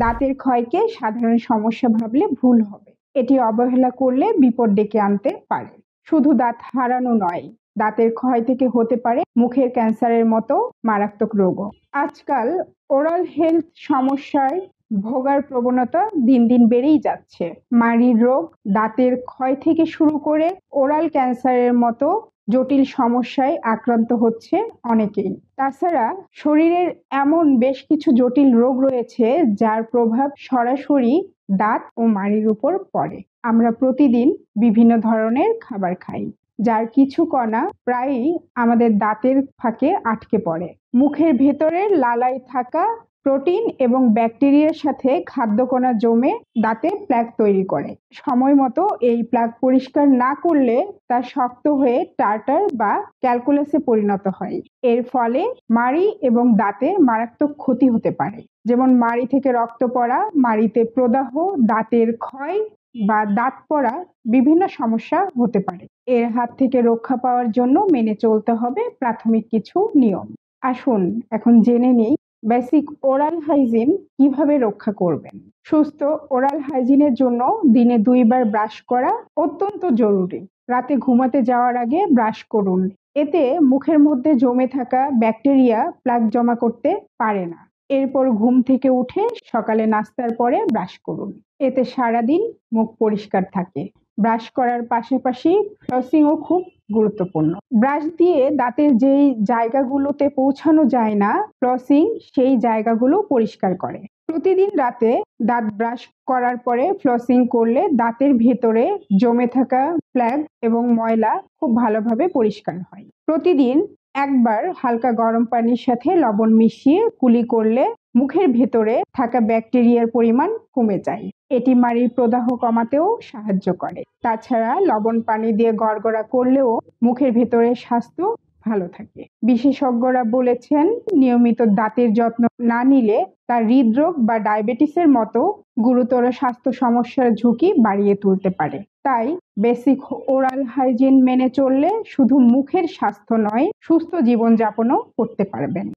দাঁতের ক্ষয়কে সাধারণ সমস্যা ভাবলে ভুল হবে। এটি অবহেলা করলে বিপদ ডেকে আনতে পারে। শুধু দাঁত হারানো নয়, দাঁতের ক্ষয় থেকে হতে পারে মুখের ক্যান্সারের মতো মারাত্মক রোগও। আজকাল ওরাল হেলথ সমস্যায় ভোগার প্রবণতা দিন দিন বেড়েই যাচ্ছে। মাড়ির রোগ, দাঁতের ক্ষয় থেকে শুরু করে ওরাল ক্যান্সারের মতো জটিল সমস্যায় আক্রান্ত হচ্ছে অনেকেই। তাছাড়া শরীরের এমন বেশ কিছু জটিল রোগ রয়েছে যার প্রভাব সরাসরি দাঁত ও মাড়ির উপর পড়ে। আমরা প্রতিদিন বিভিন্ন ধরনের খাবার খাই, যার কিছু কণা প্রায়ই আমাদের দাঁতের ফাঁকে আটকে পড়ে। মুখের ভেতরের লালায় থাকা প্রোটিন এবং ব্যাকটেরিয়ার সাথে খাদ্যকণা জমে দাঁতে প্লাক তৈরি করে। সময় মতো এই প্লাক পরিষ্কার না করলে তা শক্ত হয়ে টার্টার বা ক্যালকুলাসে পরিণত হয়। এর ফলে মাড়ি এবং দাঁতে মারাত্মক ক্ষতি হতে পারে, যেমন মাড়ি থেকে রক্ত পড়া, মাড়িতে প্রদাহ, দাঁতের ক্ষয় বা দাঁত পড়া বিভিন্ন সমস্যা হতে পারে। এর হাত থেকে রক্ষা পাওয়ার জন্য মেনে চলতে হবে প্রাথমিক কিছু নিয়ম। আসুন এখন জেনে নেই বেসিক ওরাল হাইজিন কিভাবে রক্ষা করবেন। সুস্থ ওরাল হাইজিনের জন্য দিনে 2 বার ব্রাশ করা অত্যন্ত জরুরি। রাতে ঘুমাতে যাওয়ার আগে ব্রাশ করুন। এতে মুখের মধ্যে জমে থাকা ব্যাকটেরিয়া প্লাক জমা করতে পারে না। এরপর ঘুম থেকে উঠে সকালে নাস্তার পরে ব্রাশ করুন। এতে সারাদিন মুখ পরিষ্কার থাকে। ব্রাশ করার পাশাপাশি ফ্লসিংও খুব গুরুত্বপূর্ণ। ব্রাশ দিয়ে দাঁতের যেই জায়গাগুলোতে পৌঁছানো যায় না, ফ্লসিং সেই জায়গাগুলো পরিষ্কার করে। প্রতিদিন রাতে দাঁত ব্রাশ করার পরে ফ্লসিং করলে দাঁতের ভেতরে জমে থাকা প্লাক এবং ময়লা খুব ভালোভাবে পরিষ্কার হয়। প্রতিদিন একবার হালকা গরম পানির সাথে লবণ মিশিয়ে কুলি করলে মুখের ভেতরে থাকা ব্যাকটেরিয়ার পরিমাণ কমে যায়। এটি মাড়ির প্রদাহ কমাতেও সাহায্য করে। তাছাড়া লবণ পানি দিয়ে গড়গড়া করলেও মুখের ভেতরের স্বাস্থ্য ভালো থাকে। বিশেষজ্ঞরা বলেছেন, নিয়মিত দাঁতের যত্ন না নিলে তা হৃদরোগ বা ডায়াবেটিসের মতো গুরুতর স্বাস্থ্য সমস্যার ঝুঁকি বাড়িয়ে তুলতে পারে। তাই বেসিক ওরাল হাইজিন মেনে চললে শুধু মুখের স্বাস্থ্য নয়, সুস্থ জীবনযাপনও করতে পারবেন।